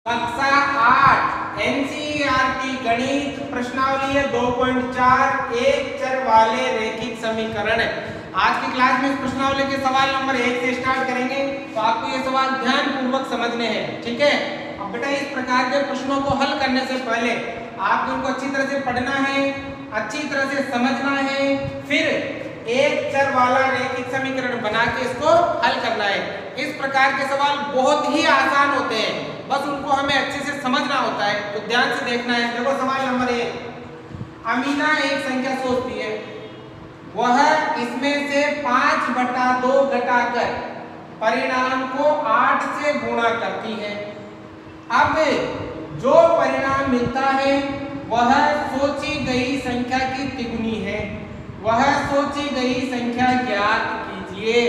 कक्षा 8 एनसीईआरटी गणित प्रश्नावली है 2.4 एक चर वाले रैखिक समीकरण। आज की क्लास में इस प्रश्नावली के सवाल नंबर 1 से स्टार्ट करेंगे, तो आपको ये सवाल ध्यान पूर्वक समझने हैं, ठीक है। अब बेटा इस प्रकार के प्रश्नों को हल करने से पहले आपको उनको अच्छी तरह से पढ़ना है, अच्छी तरह से समझना है, फिर एक चर वाला रैखिक समीकरण बना के इसको हल करना है। इस प्रकार के सवाल बहुत ही आसान होते हैं, बस उनको हमें अच्छे से समझना होता है, तो ध्यान से देखना है। देखो सवाल नंबर 1, अमीना एक संख्या सोचती है, वह इसमें से 5/2 घटाकर परिणाम को 8 से गुणा करती है। अब जो परिणाम मिलता है वह सोची गई संख्या की तिगुनी है, वह सोची गई संख्या ज्ञात कीजिए।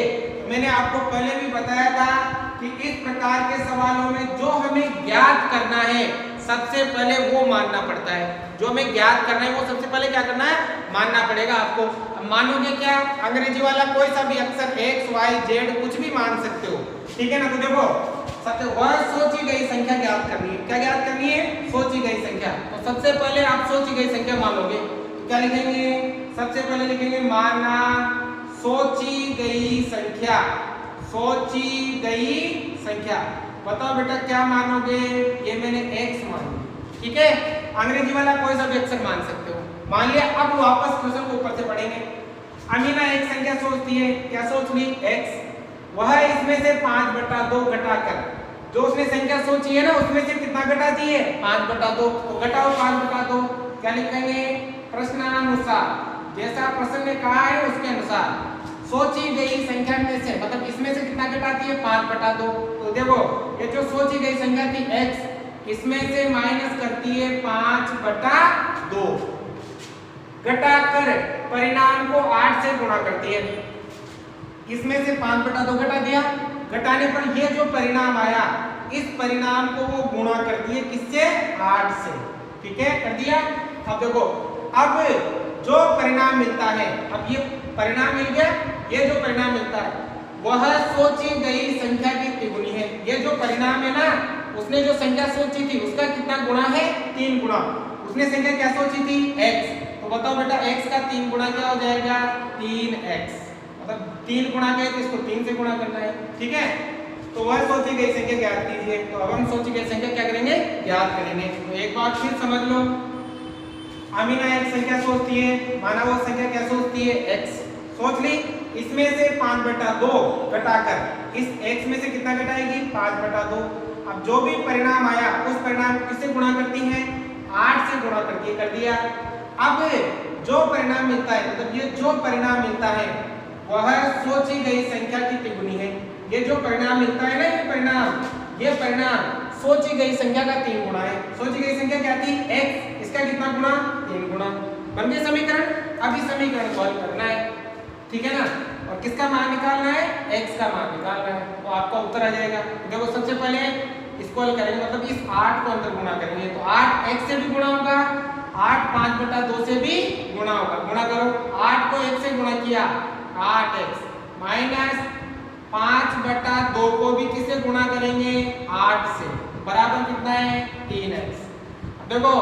मैंने आपको पहले भी बताया था कि इस प्रकार के सवालों में जो हमें ज्ञात करना है सबसे पहले वो मानना पड़ता है। जो हमें ज्ञात करना है वो सबसे पहले क्या करना है, मानना पड़ेगा आपको। अब मानोगे क्या, अंग्रेजी वाला कोई सा भी अक्षर x y z कुछ भी मान सकते हो, ठीक है ना। तो देखो सबसे वह सोची गई संख्या ज्ञात करनी है। क्या ज्ञात करनी है, सोची गई संख्या। तो सबसे पहले आप सोची गई संख्या मानोगे, तो क्या लिखेंगे, सबसे पहले लिखेंगे माना सोची गई संख्या, सोची गई संख्या। बताओ बेटा क्या मानोगे, ये मैंने x मान लिया, ठीक है। अंग्रेजी वाला कोई सा भी अक्षर मान सकते हो, मान लिया। अब वापस क्वेश्चन को ऊपर से पढ़ेंगे। अमीना एक संख्या सोचती है, क्या सोच ली, x। वह इसमें से 5/2 घटाकर, जो उसने संख्या सोची है ना उसमें से कितना घटाती है, 5/2। तो घटाओ 5/2, क्या लिखेंगे, प्रश्नानुसार, जैसा प्रश्न ने कहा है उसके अनुसार सोची गई संख्या में से, मतलब इसमें से कितना घटाती है, 5/2। तो देखो ये जो सोची गई संख्या थी x, इसमें से माइनस करती है 5/2, घटाकर परिणाम को 8 से गुणा करती है। इसमें से 5/2 घटा दिया, घटाने पर ये जो परिणाम आया इस परिणाम को वो गुणा करती है किससे, 8 से, ठीक है, कर दिया। अब देखो अब जो परिणाम मिलता है, अब ये परिणाम मिल गया, ये जो परिणाम मिलता है वह सोची गई संख्या की तिगुनी है। ये जो परिणाम है ना, उसने जो संख्या सोची थी उसका कितना गुणा है, 3 गुणा। उसने संख्या क्या सोची थी, x। तो बताओ बेटा x का 3 गुणा क्या हो जाएगा, 3x। मतलब 3 गुणा किया तो इसको 3 से गुणा करना है, ठीक है। तो वह सोची गई संख्या ज्ञात कीजिए। तो अब हम सोची गई संख्या क्या करेंगे, ज्ञात करेंगे। तो एक बात फिर समझ लो, अमीना एक संख्या सोचती है, माना वो संख्या क्या सोचती है, x सोच ली। इसमें से 5/2 घटाकर इस x में से कितना घटाएगी, 5/2। अब जो भी परिणाम आया उस परिणाम को किससे गुणा करती है, 8 से गुणा करके कर दिया। अब जो परिणाम मिलता है, मतलब ये जो परिणाम मिलता है वह सोची गई संख्या की तिगुनी है। ये जो परिणाम मिलता है ना, ये परिणाम सोची गई संख्या का 3 गुणा है। सोची गई संख्या क्या थी, x, इसका कितना गुणा, 3 गुणा। बन गया समीकरण। अभी समीकरण को हल करना है, ठीक है ना, और किसका मान निकालना है, x का मान निकालना है। तो आपका उत्तर आ जाएगा। देखो सबसे पहले इसको हल करेंगे, मतलब इस 8 को अंदर गुणा करेंगे, तो 8 x से भी गुणा होगा, 8 5/2 से भी गुणा होगा। गुणा करो, 8 को 1 से गुणा किया 8x, माइनस 5/2 को भी किससे गुणा करेंगे, 8 से, बराबर कितना है, 3x। अब देखो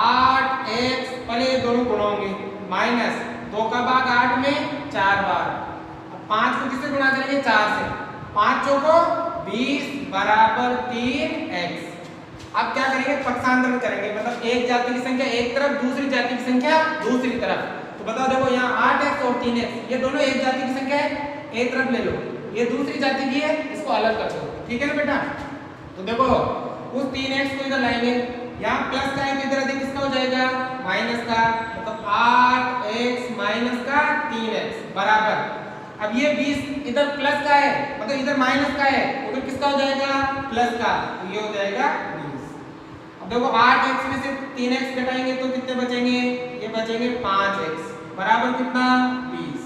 8x पहले दोनों गुणा होंगे, माइनस 2 का भाग 8 में 4 बार। अब 5 को किससे गुणा करेंगे, 4 से, 5 चौको 20 बराबर 3x। अब क्या करेंगे, पक्षांतरण करेंगे, मतलब एक जाति की संख्या एक तरफ, दूसरी जाति की संख्या दूसरी तरफ। तो बताओ देखो यहाँ 8x और 3x ये दोनों एक जाति की संख्या है, एक तरफ ले लो, ये दूसरी जाति की है, इसको अलग कर दो, ठीक है ना बेटा। तो देखो उस 3x को इधर लाएंगे, यहाँ प्लस का है तो इधर अधिक किसका हो जाएगा, माइनस का, मतलब 8x माइनस का 3x बराबर। अब ये 20 इधर प्लस का है, मतलब इधर माइनस का है, उधर किसका हो जाएगा, प्लस का, तो ये हो जाएगा 20। अब देखो 8x में से 3x घटाएंगे तो कितने बचेंगे, ये बचेंगे 5x बराबर कितना, 20।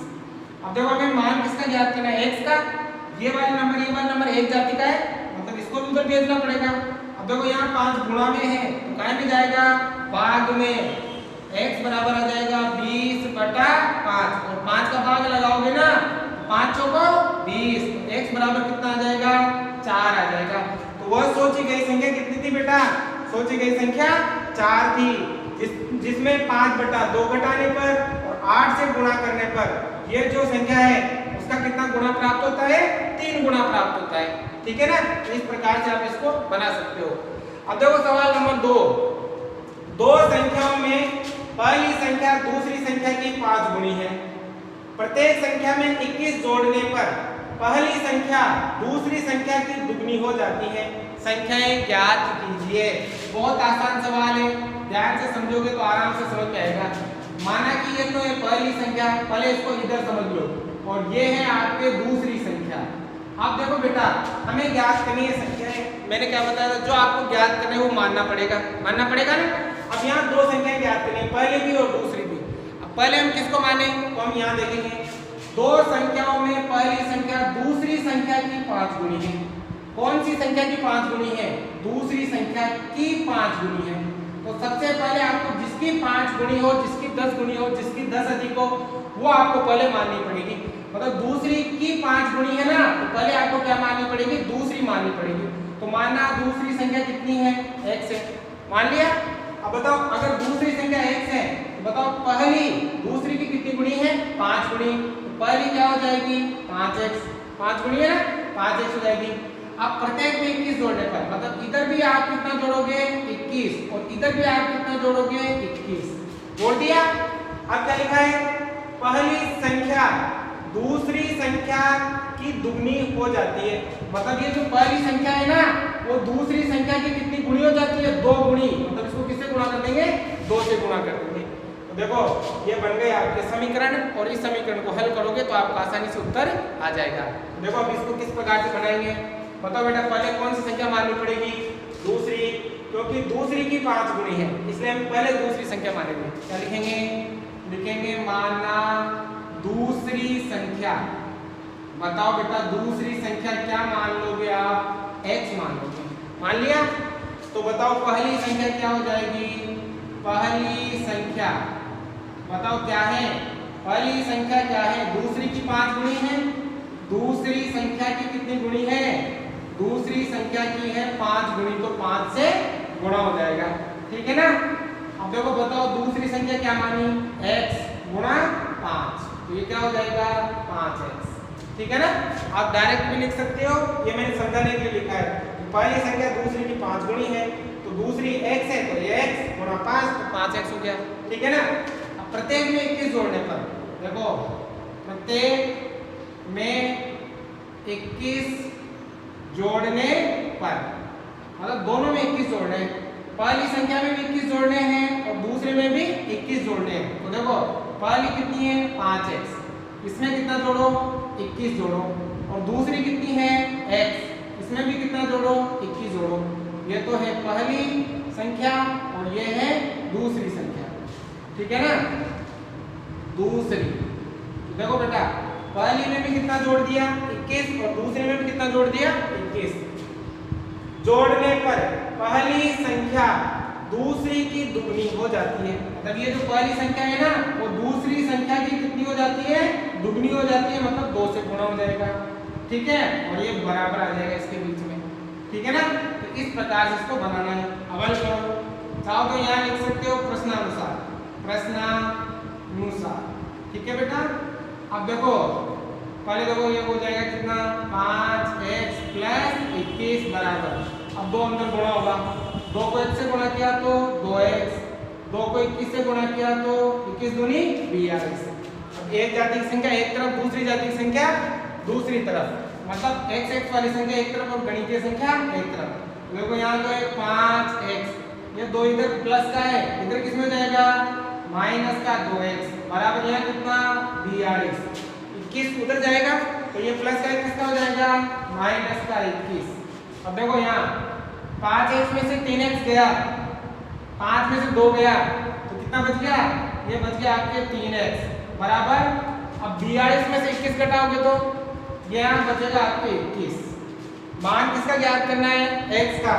अब देखो हमें मान किसका ज्ञात करना है, x का। ये वाला नंबर एक जाति का है, मतलब इसको भी उधर भेजना पड़ेगा। अब देखो यहाँ 5 गुणा में है तो काय में जाएगा, भाग में, x बराबर आ जाएगा 20/5, और 5 का भाग लगाओगे ना, 5 चौको 20, x बराबर कितना आ जाएगा, 4 आ जाएगा। तो वह सोची गई संख्या कितनी थी सोची गई संख्या 4 थी, जिसमें 5/2 घटाने पर और 8 से गुणा करने पर ये जो संख्या है उसका कितना गुणा प्राप्त होता है? 3 गुणा प्राप्त होता है। ठीक है ना? तो इस प्रकार से आप इसको बना सकते हो। अब देखो सवाल नंबर 2। दो संख्याओं में पहली संख्या दूसरी संख्या की 5 गुणी है। प्रत्येक संख्या में 21 जोड़ने पर पहली संख्या दूसरी संख्या की दुगनी हो जाती है। संख्याएं ज्ञात कीजिए। बहुत आसान सवाल है, ध्यान से समझोगे तो आराम से समझ में आएगा। माना कि ये तो है पहली संख्या, पहले इसको इधर समझ लो, और ये है आपके दूसरी संख्या। आप देखो बेटा, हमें ज्ञात करनी है संख्याएं। मैंने क्या बताया था? जो आपको ज्ञात करने वो मानना पड़ेगा ना। अब यहाँ दो संख्याएं ज्ञात करनी है, पहले भी और दूसरी भी। अब पहले हम किसको माने? तो हम यहाँ देखेंगे दो संख्याओं में पहली संख्या दूसरी संख्या की 5 गुणी है। कौन सी संख्या की 5 गुणी है? दूसरी संख्या की 5 गुणी है। तो सबसे पहले आपको जिसकी 5 गुणी हो, जिसकी 10 गुणी हो, जिसकी 10 अधिक हो, वो आपको पहले माननी पड़ेगी। मतलब दूसरी की 5 गुणी है ना, तो पहले आपको क्या माननी पड़ेगी? दूसरी माननी पड़ेगी। तो मानना दूसरी संख्या कितनी है? x है। मान लिया। अब बताओ, अगर दूसरी संख्या x है तो बताओ पहली दूसरी की कितनी गुणी है? 5 गुणी। तो पहली क्या हो जाएगी? 5x। 5 गुणी है ना, 5x हो जाएगी। अब प्रत्येक में 21 जोड़ने पर, मतलब इधर भी आप कितना जोड़ोगे? 21, और इधर भी आप कितना जोड़ोगे? 21। जोड़ दिया। अब क्या लिखा है? पहली संख्या दूसरी संख्या की दुगनी हो जाती है। मतलब ये जो पहली संख्या है ना, वो दूसरी संख्या की कितनी गुणी हो जाती है? 2 गुणी। मतलब इसको किससे गुणा कर देंगे? 2 से गुणा कर देंगे। तो देखो ये बन गए आपके समीकरण, और इस समीकरण को हल करोगे तो आपको आसानी से उत्तर आ जाएगा। देखो अब इसको किस प्रकार से बनाएंगे? बताओ बेटा, पहले कौन सी संख्या माननी पड़ेगी? दूसरी, क्योंकि दूसरी की 5 गुणी है, इसलिए हम पहले दूसरी संख्या मानेंगे। क्या लिखेंगे? लिखेंगे माना दूसरी संख्या। बताओ बेटा, दूसरी संख्या क्या मान लोगे आप? x मान लोगे। मान लिया। तो बताओ पहली संख्या क्या हो जाएगी? पहली संख्या बताओ क्या है? पहली संख्या क्या है? दूसरी की 5 गुणी है। दूसरी संख्या की कितनी गुणी है? दूसरी संख्या की है 5 गुणी, तो 5 से गुणा हो जाएगा। ठीक है ना? अब देखो बताओ दूसरी संख्या क्या मानी? x गुणा 5, तो ये क्या हो जाएगा? 5x। ठीक है ना? आप डायरेक्ट भी लिख सकते हो, ये मैंने समझाने के लिए लिखा है। पहली संख्या दूसरी की 5 गुणी है, तो दूसरी x है, तो ये x गुणा 5, तो 5x हो गया। ठीक है ना? अब प्रत्येक में 21 जोड़ने पर, देखो प्रत्येक में 21 जोड़ने पर, मतलब दोनों में 21 जोड़ने हैं। पहली संख्या में भी 21 जोड़ने हैं और दूसरे में भी 21 जोड़ने हैं। तो देखो पहली कितनी है? 5x। इसमें कितना जोड़ो? 21 जोड़ो। और दूसरी कितनी है? x। इसमें भी कितना जोड़ो? 21 जोड़ो। ये तो है पहली संख्या और ये है दूसरी संख्या। ठीक है ना? दूसरी, देखो बेटा पहली में भी कितना जोड़ दिया? 21, और दूसरे में भी कितना जोड़ दिया? 21। जोड़ने पर पहली संख्या दूसरी की दुगनी हो जाती है। मतलब ये जो पहली संख्या है ना, वो दूसरी संख्या की कितनी हो जाती है? दुगनी हो जाती है, मतलब 2 से गुणा हो जाएगा। ठीक है? और ये बराबर आ जाएगा इसके बीच में। ठीक है ना? तो इस प्रकार से इसको बनाना है। अब हल करो। चाहो तो यहाँ लिख सकते हो प्रश्नानुसार। प्रश्नानुसार। ठीक है बेटा? अब देखो पहले देखो ये हो जाएगा कितना? 5x प्लस 21 बराबर, अब 2 अंदर गुणा होगा। 2 को 1 से गुणा किया तो 2x, 2 को 21 से गुणा किया तो 21 दूनी 42। अब एक जाति की संख्या एक तरफ, दूसरी जाति की संख्या दूसरी तरफ, मतलब x वाली संख्या एक तरफ और गणितीय संख्या एक तरफ। देखो यहाँ तो है 5x, ये 2 इधर प्लस का है, इधर किस में जाएगा? माइनस का 2x बराबर यहाँ कितना? 42। 21 उधर जाएगा तो ये प्लस का 21 का हो जाएगा माइनस का 21। अब देखो यहाँ 5x में से 3x गया, 5 में से 2 गया, तो कितना बच गया? ये बच गया आपके 3x बराबर। अब 42 में से 21 घटाओगे तो ये यहाँ बचेगा आपके 21। मान किसका ज्ञात करना है? x का।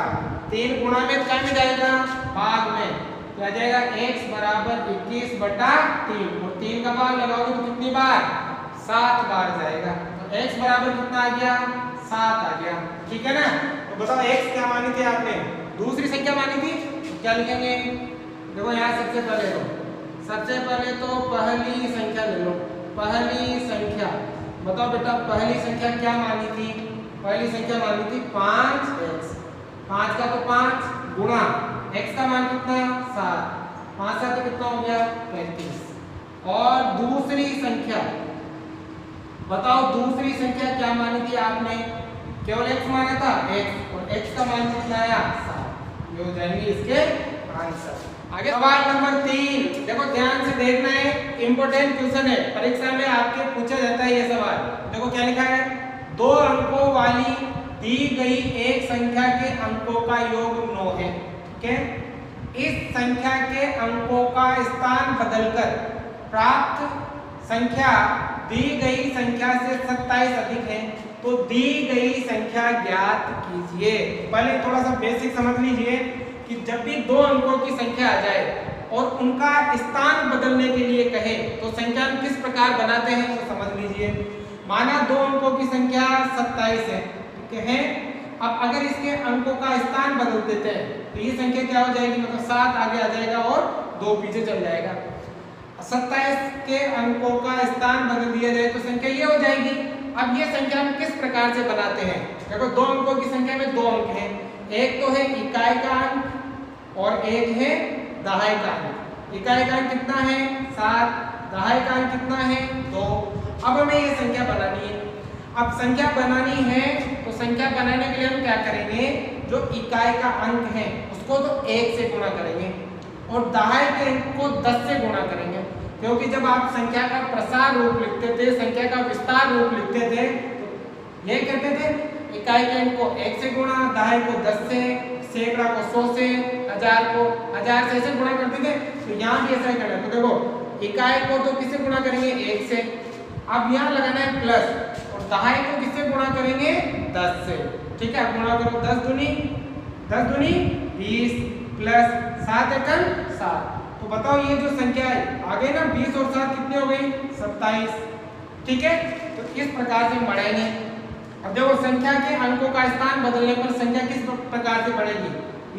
3 गुणा में क्या में जाएगा? भाग में, क्या जाएगा? x बराबर 21/3, और 3 का भाग लगाओगे तो कितनी बार? 7 बार जाएगा। तो x बराबर कितना आ गया? 7 आ गया। ठीक है ना? तो बताओ x क्या मानी थी आपने? दूसरी संख्या मानी थी। क्या लिखेंगे? देखो यहाँ सबसे पहले तो पहली संख्या ले लो। पहली संख्या बताओ बेटा, पहली संख्या क्या मानी थी? पहली संख्या मानी थी 5x। 5 का तो 5 गुणा x का मान कितना? 7। 5 7 तो कितना हो गया? 35। और दूसरी संख्या बताओ, दूसरी संख्या क्या मानी थी आपने? केवल x माना था, x, और x का मान कितना आया? 7। ये हो जाएंगे इसके आंसर। आगे सवाल नंबर 3, देखो ध्यान से देखना है, इंपॉर्टेंट क्वेश्चन है, परीक्षा में आपके पूछा जाता है ये सवाल। देखो क्या लिखा है? 2 अंकों वाली दी गई एक संख्या के अंकों का योग 9 है। ठीक है, इस संख्या के अंकों का स्थान बदलकर प्राप्त संख्या दी गई संख्या से 27 अधिक है, तो दी गई संख्या ज्ञात कीजिए। पहले थोड़ा सा बेसिक समझ लीजिए कि जब भी 2 अंकों की संख्या आ जाए और उनका स्थान बदलने के लिए कहे तो संख्या हम किस प्रकार बनाते हैं तो समझ लीजिए। माना 2 अंकों की संख्या 27 है, ठीक है। अब अगर इसके अंकों का स्थान बदल देते हैं तो ये संख्या क्या हो जाएगी? मतलब 7 आगे आ जाएगा और 2 पीछे चल जाएगा। 27 के अंकों का स्थान बदल दिया जाए तो संख्या ये हो जाएगी। अब ये संख्या हम किस प्रकार से बनाते हैं? देखो 2 अंकों की संख्या में 2 अंक हैं, एक तो है इकाई का अंक और एक है दहाई का अंक। इकाई का अंक कितना है? 7। दहाई का अंक कितना है? 2। अब हमें ये संख्या बनानी है। अब संख्या बनानी है तो संख्या बनाने के लिए हम क्या करेंगे? जो इकाई का अंक है उसको तो 1 से गुणा करेंगे और दहाई के अंक को 10 से गुणा करेंगे, क्योंकि जब आप संख्या का प्रसार रूप लिखते थे, संख्या का विस्तार रूप लिखते थे तो ये कहते थे इकाई के अंक को 1 से गुणा, दहाई को 10 से, सैकड़ा को 100 से, 1000 को 1000 से ऐसे गुणा करते थे। तो यहाँ भी ऐसा ही करना है। तो देखो इकाई को तो किससे गुणा करेंगे? 1 से। अब यहाँ लगाना है प्लस, और दहाई को किससे गुणा करेंगे? 10 से। ठीक है, गुणा करो 10 दूनी 20 प्लस 7 एकम 7। तो बताओ ये जो संख्या है आ गई ना, 20 और 7 कितनी हो गई? 27। ठीक है, तो इस प्रकार से बढ़ाएंगे। अब देखो संख्या के अंकों का स्थान बदलने पर संख्या किस प्रकार से बढ़ेगी?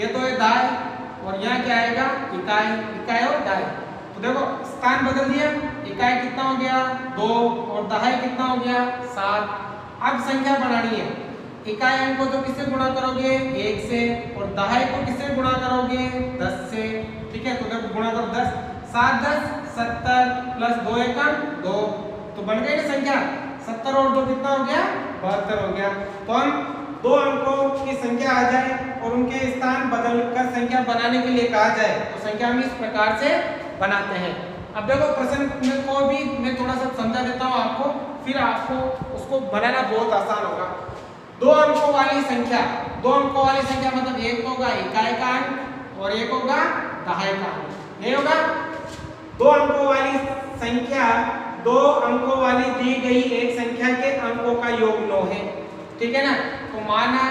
ये तो है दहाई और यहाँ क्या आएगा? इकाई और दहाई। तो देखो स्थान बदल दिया, इकाई कितना हो गया? 2 और दहाई कितना हो गया? 7। अब संख्या बढ़ानी है, इकाई अंक को तो किससे गुणा करोगे? 1 से, और दहाई को किससे गुणा करोगे? 10 से। ठीक है, तो देखो गुणा करो 10, 7 10 70 प्लस 2 एकम 2, तो बन गई ना संख्या 70 और 2 कितना हो गया? 72 हो गया। तो हम 2 अंकों की संख्या आ जाए और उनके स्थान बदलकर संख्या बनाने के लिए कहा जाए तो संख्या हम इस प्रकार से बनाते हैं। अब देखो प्रश्न को भी मैं थोड़ा सा समझा देता हूँ आपको, फिर आपको उसको बनाना बहुत आसान होगा। 2 अंकों वाली संख्या, 2 अंकों वाली संख्या मतलब एक होगा इकाई का अंक और एक होगा दहाई का अंक, नहीं होगा? 2 अंकों वाली संख्या, 2 अंकों वाली दी गई एक संख्या के अंकों का योग 9 है। ठीक है ना, तो माना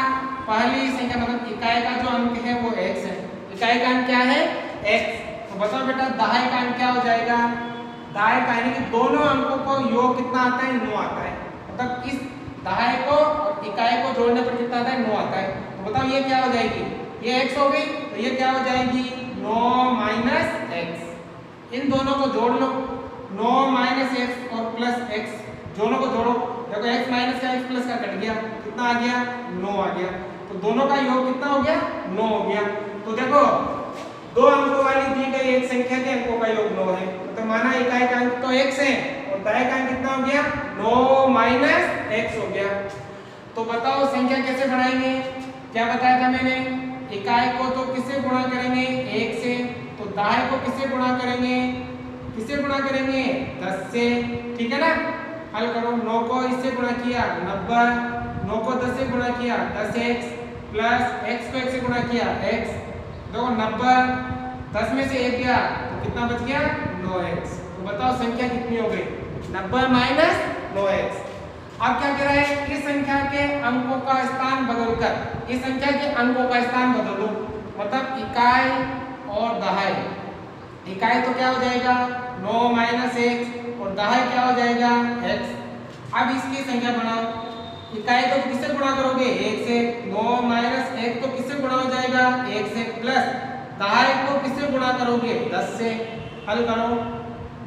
पहली संख्या मतलब इकाई का जो अंक है वो x है। इकाई का अंक क्या है? x। तो बताओ बेटा दहाई का अंक क्या हो जाएगा? दहाई का यानी कि दोनों अंकों को योग कितना आता है? 9 आता है। मतलब इस दहाई को और इकाई को जोड़ने पर कितना आता है? 9 आता है। तो बताओ ये क्या हो जाएगी? ये x हो गई, तो ये क्या हो जाएगी? 9 माइनस x। इन दोनों को जोड़ लो, 9 माइनस x और प्लस x, दोनों को जोड़ो। देखो x माइनस का x प्लस का कट गया, कितना आ गया? 9 आ गया। तो दोनों का योग कितना हो गया? 9 हो गया। तो देखो 2 अंकों वाली दी गई एक संख्या के अंकों का योग 9 है। तो माना इकाई का अंक तो x है और दहाई का अंक कितना हो गया? 9 माइनस x हो गया। तो बताओ संख्या कैसे बढ़ाएंगे? क्या बताया था मैंने? इकाई को तो किससे गुणा करेंगे? 1 से। तो दहाई को किससे गुणा करेंगे? किससे गुणा करेंगे? 10 से। ठीक है ना, हल करो। 9 को इससे गुणा किया 90, 9 को 10 से गुणा किया 10x प्लस x को 1 से गुणा किया x। देखो 90, 10 में से 1 गया तो कितना बच गया? 9x। तो बताओ संख्या कितनी हो गई? 90 माइनस 9x। अब क्या कह रहा है? इस संख्या के अंकों का स्थान बदलकर, इस संख्या के अंकों का स्थान बदल दो, मतलब इकाई और दहाई। इकाई तो क्या हो जाएगा? 9 माइनस 1 और दहाई क्या हो जाएगा? x। अब इसकी संख्या बनाओ, इकाई को किससे गुणा करोगे? 1 से। 9 माइनस 1 तो किससे गुणा हो जाएगा? 1 से, प्लस दहाई को किससे गुणा करोगे? 10 से। हल करो,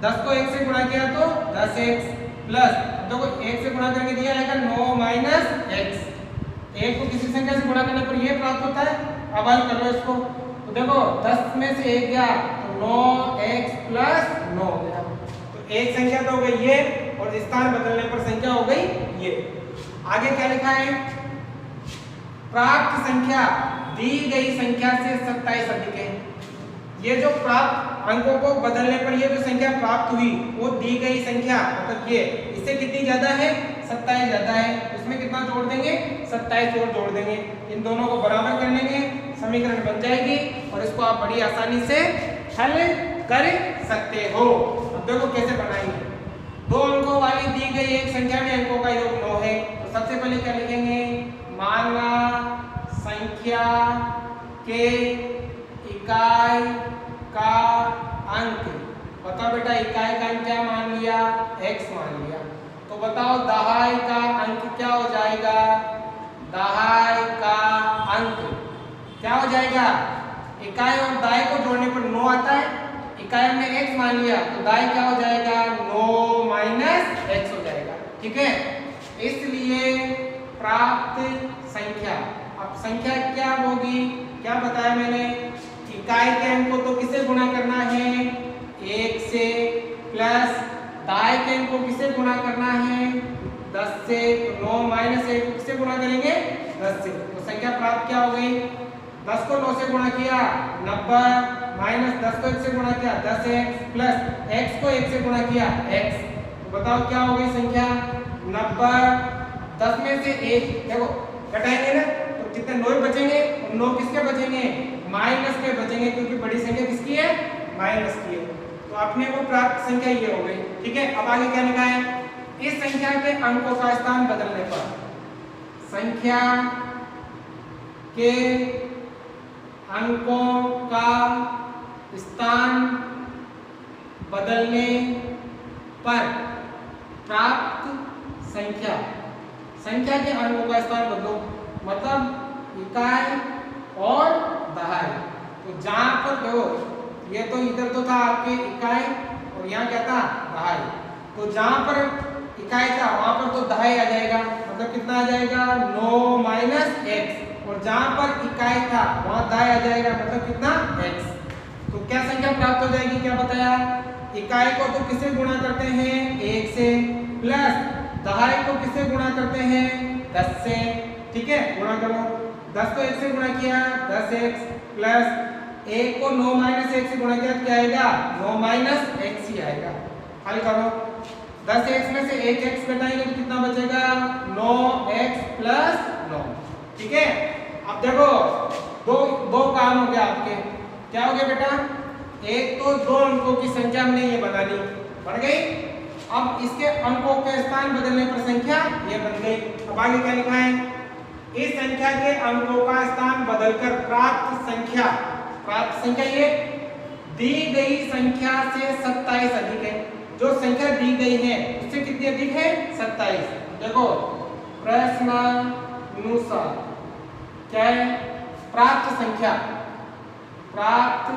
10 को 1 से गुणा किया तो 10x प्लस, देखो 1 से गुणा करके दिया आएगा 9 माइनस x। 1 को किसी संख्या से गुणा करने पर ये प्राप्त होता है। अब हल कर लो इसको, तो देखो 10 में से 1 गया तो 9x प्लस 9 गया, तो एक संख्या तो हो गई ये, और स्थान बदलने पर संख्या हो गई ये। आगे क्या लिखा है? प्राप्त संख्या दी गई संख्या से 27 अधिक है। ये जो प्राप्त अंकों को बदलने पर ये जो संख्या प्राप्त हुई वो दी गई संख्या, मतलब ये इससे कितनी ज्यादा है? 27 ज्यादा है। इसमें कितना जोड़ देंगे? 27 और जोड़ देंगे। इन दोनों को बराबर कर लेंगे, समीकरण बन जाएगी और इसको आप बड़ी आसानी से हल कर सकते हो। अब देखो कैसे बनाएंगे। 2 अंकों वाली दी गई एक संख्या में अंकों का योग 9 है, तो सबसे पहले क्या लिखेंगे? माना संख्या के इकाई का अंक, बताओ बेटा इकाई का अंक क्या मान लिया? x मान लिया। तो बताओ दहाई का अंक क्या हो जाएगा? दहाई का अंक क्या हो जाएगा? इकाई और दाई को जोड़ने पर 9 आता है, इकाई हमने x मान लिया तो दाई क्या हो जाएगा? 9 माइनस x हो जाएगा। ठीक है, इसलिए प्राप्त संख्या, अब संख्या क्या होगी? क्या बताया मैंने? इकाई के अंक को तो किससे गुणा करना है? 1 से, प्लस दाई के अंक को किससे गुणा करना है? 10 से। तो 9 माइनस 1 किससे गुणा करेंगे? 10 से। तो संख्या प्राप्त क्या हो गई? 10 को 9 से गुणा किया 90, माइनस 10 को 1 से गुणा किया 10x, प्लस x को 1 से गुणा किया x। तो बताओ क्या हो गई संख्या? 90। 10 में से 1 देखो घटाएंगे ना, तो कितने 9 बचेंगे, और 9 किसके बचेंगे? माइनस के बचेंगे, क्योंकि बड़ी संख्या किसकी है? माइनस की है। तो अपने को प्राप्त संख्या ये हो गई। ठीक है, अब आगे क्या लिखा है? इस संख्या के अंकों का स्थान बदलने पर, संख्या के अंकों का स्थान बदलने पर प्राप्त संख्या, संख्या के अंकों का स्थान बदलो, मतलब इकाई और दहाई। तो जहां पर देखो ये तो इधर तो था आपके इकाई और यहाँ क्या था? दहाई। तो जहां पर इकाई था वहां पर तो दहाई आ जाएगा, मतलब कितना आ जाएगा? 9 माइनस x, और जहां पर इकाई था वहां दहाई आ जाएगा, मतलब कितना? x। तो क्या संख्या प्राप्त हो जाएगी? क्या बताया? इकाई को तो किससे गुणा करते हैं? 1 से, प्लस दहाई को किससे गुणा करते हैं? 10 से। ठीक है, गुणा करो, 10 को 1 से गुणा किया 10x, प्लस 1 को 9 माइनस 1 से गुणा किया क्या आएगा? 9 माइनस x ही आएगा। हल करो, 10x में से 1x घटाएंगे तो कितना बचेगा? 9x plus 9। ठीक है, अब देखो दो काम हो गया आपके। क्या हो गया बेटा? एक तो 2 अंकों की संख्या हमने ये बनानी, बन गई। अब इसके अंकों के स्थान बदलने पर संख्या ये बन गई। अब आगे क्या लिखा है? इस संख्या के अंकों का स्थान बदलकर प्राप्त संख्या, प्राप्त संख्या ये दी गई संख्या से 27 अधिक है। जो संख्या दी गई है उससे कितनी अधिक है? 27। देखो प्रश्नानुसार क्या है? प्राप्त संख्या, प्राप्त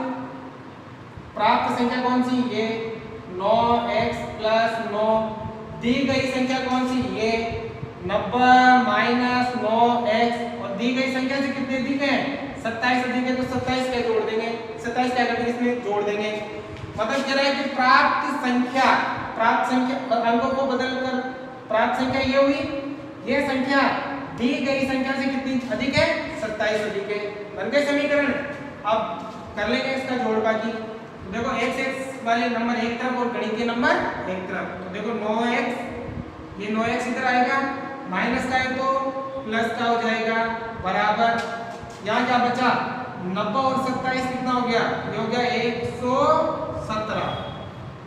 संख्या कौन सी? ये 9x प्लस 9। दी गई संख्या कौन सी? ये 90 माइनस 9x, और दी गई संख्या से कितने अधिक है? 27 अधिक है, तो 27 क्या जोड़ देंगे? 27 क्या करेंगे? इसमें जोड़ देंगे। मतलब कह रहा है कि प्राप्त संख्या अंकों को बदलकर प्राप्त संख्या ये हुई, ये संख्या दी गई संख्या से कितनी अधिक है? 27 अधिक है। बन गए समीकरण। अब कर लेंगे इसका जोड़ बाकी। देखो x वाले नंबर एक तरफ और गणितीय नंबर एक तरफ। तो देखो 9x, ये 9x इधर आएगा, माइनस का है तो प्लस का हो जाएगा, बराबर यहाँ क्या बचा? 90 और 27 कितना हो गया? ये हो गया 117।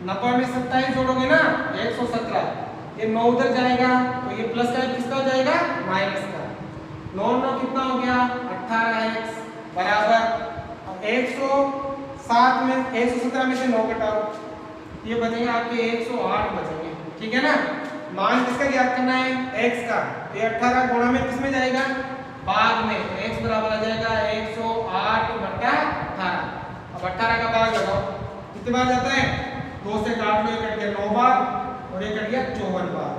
90 में 27 जोड़ोगे ना 117। ये 9 उधर जाएगा तो ये प्लस का किसका हो जाएगा? माइनस का। 9 कितना हो गया? 18x, बराबर 107 में 117 में से 9 घटाओ, ये बचेंगे आपके 108 बचेंगे। ठीक है ना? मान किसका ज्ञात करना है? x का। तो ये 18 गुणा में किसमें जाएगा? भाग में। तो x बराबर आ जाएगा 108 बटा 18। कितने बार जाता है? 2 से काट लो, ये कट गया 9 बार और ये कट गया 54 बार।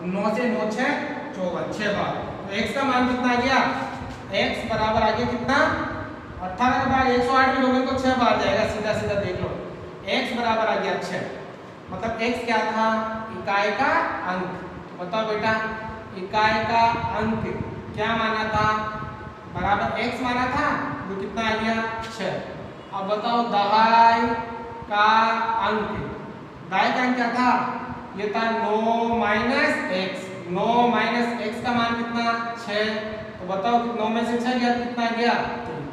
9 से 9 6 54 6 बार। तो x का मान कितना आ गया? x बराबर आ गया कितना? 18 के बाद 108 में लोगे तो 6 बार जाएगा, सीधा सीधा देख लो। x बराबर आ गया 6, मतलब x क्या था? इकाई का अंक। तो बताओ बेटा, इकाई का अंक क्या माना था? बराबर x माना था, वो कितना आ गया? 6। अब बताओ दहाई का अंक, दहाई का अंक क्या था? ये था 9 माइनस x। 9 माइनस x का मान कितना? 6। तो बताओ 9 में से 6 गया कितना गया? 3।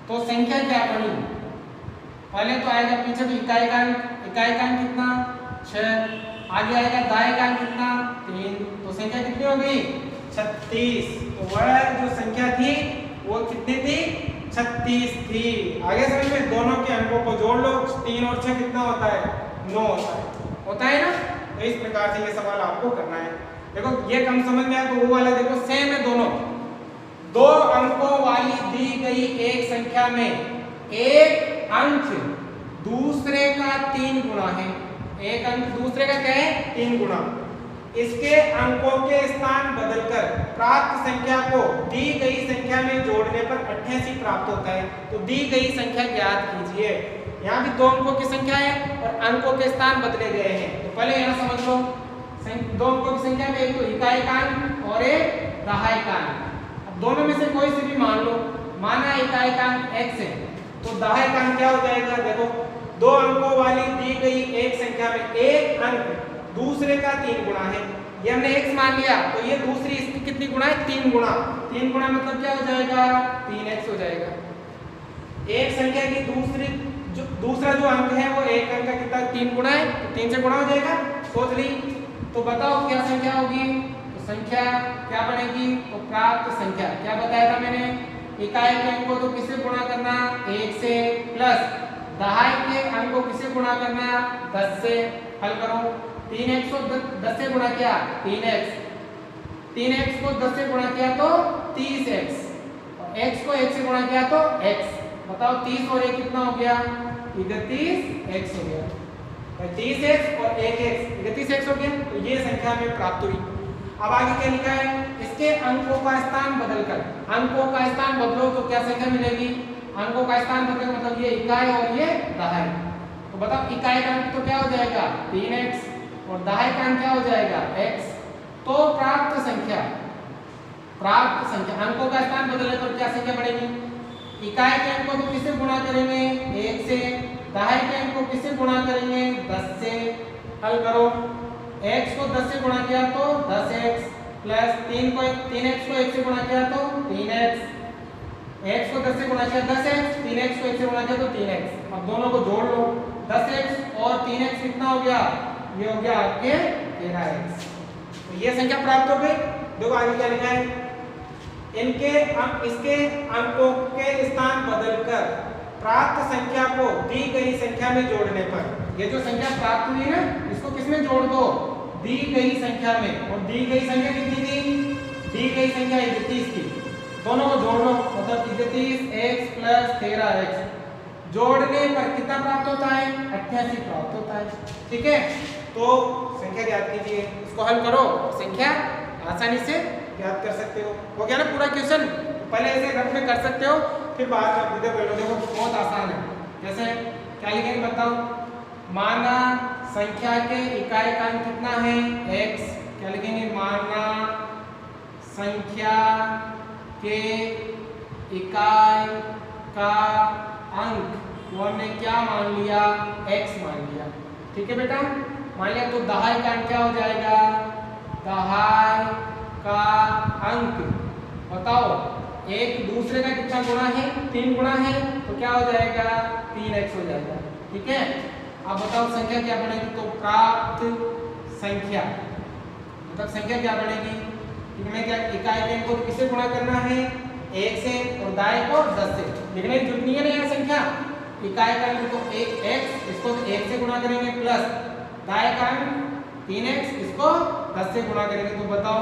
तो संख्या क्या बनी? पहले तो आएगा पीछे तो इकाई का अंक कितना? 6। आगे आएगा दहाई का अंक कितना? 3। तो संख्या कितनी हो गई? 36। तो वह जो संख्या थी वो कितनी थी? 36 थी। आगे समझ में? दोनों के अंकों को जोड़ लो, 3 और 6 कितना होता है? 9 होता है ना? तो इस प्रकार से ये सवाल आपको करना है। देखो ये कम समझ में आया तो वो वाला देखो सेम है दोनों। 2 अंकों वाली दी गई एक संख्या में एक अंक दूसरे का 3 गुना है। एक अंक दूसरे का क्या है? 3 गुना। इसके अंकों के स्थान बदलकर प्राप्त संख्या को दी गई संख्या में जोड़ने पर 88 प्राप्त होता है। तो दी गई संख्या ज्ञात कीजिए। यहाँ भी 2 अंकों की संख्या है और अंकों के स्थान बदले गए हैं। तो पहले यहाँ समझ लो, 2 अंकों की संख्या में एक तो इकाई का अंक और एक दहाई का अंक। अब दोनों में से कोई से भी मान लो, माना इकाई का अंक x है, तो दहाई का अंक क्या हो जाएगा? देखो 2 अंकों वाली दी गई एक संख्या में एक अंक दूसरे का 3 गुना है। ये हमने x मान लिया, तो ये दूसरी इसकी कितनी गुना है? 3 गुना। 3 गुना मतलब क्या हो जाएगा? 3x हो जाएगा। एक संख्या की दूसरा जो अंक है वो एक अंक का कितना? 3 गुना है, तो 3 से गुणा हो जाएगा। सोच ली। तो बताओ क्या संख्या होगी? तो संख्या क्या बनेगी? तो प्राप्त संख्या क्या बताया था मैंने? इकाई के अंक को तो किससे गुणा करना? 1 से, प्लस दहाई के अंक को किससे गुणा करना? 10 से। हल करो। 3x को 10 से गुणा किया 3x, 3x को 10 से गुणा किया तो 30x, और x को 1 से गुणा किया तो x। बताओ 30 और 1 कितना हो गया? 31x हो गया। 30x और 1x 31x हो गया। तो ये संख्या में प्राप्त हुई। अब आगे क्या लिखा है? इसके अंकों का स्थान बदलकर, अंकों का स्थान बदलो तो क्या संख्या मिलेगी? अंकों का स्थान बदले मतलब ये इकाई और ये दहाई। तो बताओ इकाई का अंक तो क्या हो जाएगा? 3x और दहाई का अंक क्या हो जाएगा? x। तो प्राप्त संख्या अंकों का स्थान बदलने पर क्या संख्या बढ़ेगी? इकाई के अंक को तो किससे गुणा करेंगे? 1 से। दहाई के अंक को किससे गुणा करेंगे? 10 से। हल करो। x को 10 से गुणा किया तो 10x, प्लस 3x को 1 से गुणा किया तो 3x, x को 10 से गुणा किया 10x, 3x को 1 से गुणा किया तो 3x। अब दोनों को जोड़ लो, 10x और 3x कितना हो गया? ये हो गया आपके 13x। तो ये संख्या प्राप्त हो गई। देखो आगे क्या लिखा है? इसके अंकों के स्थान बदलकर प्राप्त संख्या को दी गई संख्या में जोड़ने पर, ये जो संख्या प्राप्त हुई ना, इसको किसमें जोड़ दो? दी गई संख्या में। और दी गई संख्या कितनी थी? दी गई संख्या 31 थी। दोनों को जोड़ लो, मतलब 31x प्लस 13x। जोड़ने पर कितना प्राप्त होता है? 88 प्राप्त होता है। ठीक है, तो संख्या ज्ञात कीजिए। इसको हल करो, संख्या आसानी से ज्ञात कर सकते हो। हो गया ना पूरा क्वेश्चन? पहले ऐसे रफ में कर सकते हो, फिर बाद में वीडियो कर लो। देखो बहुत आसान है। जैसे क्या लिखेंगे बताओ? माना संख्या के इकाई का अंक कितना है? x। क्या लिखेंगे? माना संख्या के इकाई का अंक वो हमने क्या मान लिया? x मान लिया। ठीक है बेटा, मान लिया। तो दहाई का अंक क्या हो जाएगा? दहाई का अंक बताओ, एक दूसरे का कितना गुणा है? 3 गुणा है, तो क्या हो जाएगा? 3x हो जाएगा। ठीक है, अब बताओ संख्या क्या बनेगी? तो प्राप्त संख्या, मतलब संख्या क्या बनेगी? इसमें क्या इकाई के अंक को किससे गुणा करना है? 1 से, और दाएं को 10 से। लिखने की जरूरत नहीं है ना यह संख्या। इकाई का अंक तो 1x, इसको 1 से गुणा करेंगे, प्लस दाएं का अंक 3x, इसको 10 से गुणा करेंगे। तो बताओ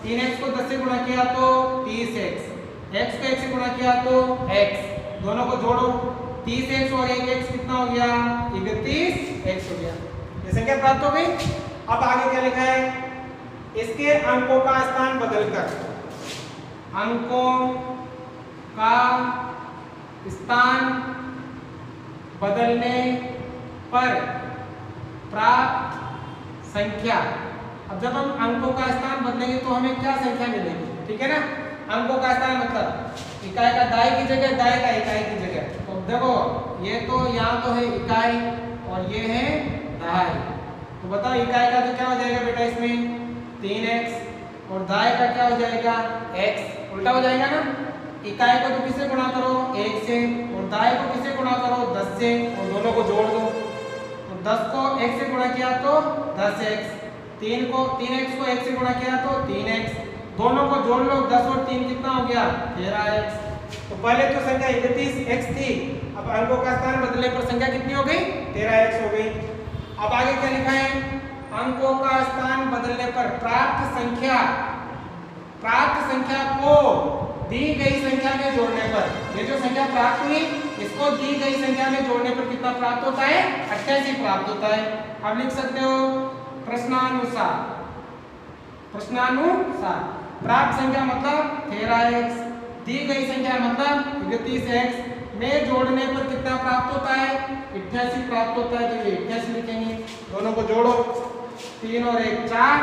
3x को 10 से गुणा किया तो 30x, x को 1 से गुणा किया तो x, दोनों को जोड़ो 30x और 1x कितना हो गया 31x हो गया। ये संख्या प्राप्त हो गई। अब आगे क्या लिखा है, इसके अंकों का स्थान बदलकर, अंकों का स्थान बदलने पर प्राप्त संख्या। अब जब हम अंकों का स्थान बदलेंगे तो हमें क्या संख्या मिलेगी, ठीक है ना। अंकों का स्थान मतलब इकाई का दाई की जगह, दाई का इकाई की जगह। तो देखो ये तो यहाँ तो है इकाई और ये है दहाई। तो बताओ इकाई का तो क्या हो जाएगा बेटा इसमें 3x और दाई का क्या हो जाएगा x, उल्टा हो जाएगा ना। इकाई को तो किससे गुणा करो 1 से और दाई को किससे गुणा करो 10 से और दोनों को जोड़ दो। तो 10 को 1 से गुणा किया तो 10x, 3x को 1 से गुणा किया तो 3x, दोनों को जोड़ लो 10 और 3 कितना हो गया 13x। तो पहले तो संख्या 31x थी, अब अंकों का स्थान बदलने पर संख्या कितनी हो गई 13x हो गई। अब आगे क्या लिखा है, अंकों का स्थान बदलने पर प्राप्त संख्या को दी गई संख्या में जोड़ने पर, ये जो संख्या प्राप्त हुई इसको दी गई संख्या में जोड़ने पर कितना प्राप्त होता है 88 प्राप्त होता है। अब लिख सकते हो प्रश्नानुसार, प्राप्त संख्या मतलब 13x, दी गई संख्या मतलब 31x में जोड़ने पर कितना प्राप्त होता है 88 प्राप्त होता है। तो ये 88 लिखेंगे, दोनों को जोड़ो 3 और 1 4,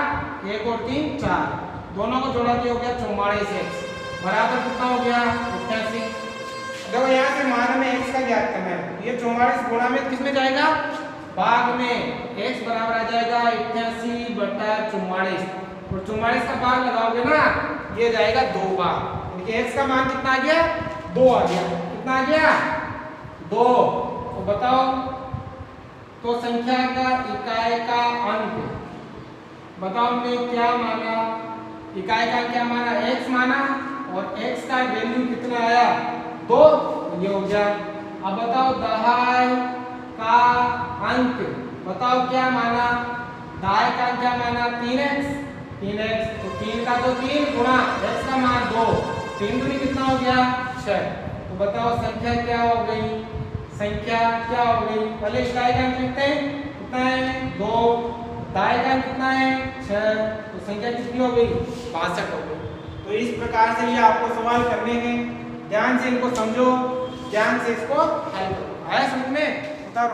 1 और 3 4, दोनों को जोड़ा तो हो गया 44x बराबर कितना हो गया 88। देखो यहाँ से मान में x का ज्ञात करना है, ये 44 गुणा में किस में जाएगा भाग में, x बराबर आ जाएगा 88 बटा 44 और 44 का भाग लगाओगे ना ये जाएगा 2 भाग, यानी x का मान कितना आ गया 2 आ गया। कितना आ गया 2। तो बताओ तो संख्या का इकाई का अंक बताओ हमने क्या माना, इकाई का क्या माना x माना और x का वैल्यू कितना आया 2, ये हो गया। अब बताओ दहाई का अंक बताओ क्या माना, दहाई का क्या माना 3x, तो 3 का तो 3 गुणा x का मान 2, 3 दूनी कितना हो गया 6। तो बताओ संख्या क्या हो गई, पहले इकाई का अंक लिखते हैं कितना है 2, दहाई का कितना है 6, तो संख्या कितनी हो गई 62 हो गई। तो इस प्रकार से ये आपको सवाल करने हैं, ध्यान से इनको समझो, ध्यान से इसको हल करो। आया समझ में, बताओ।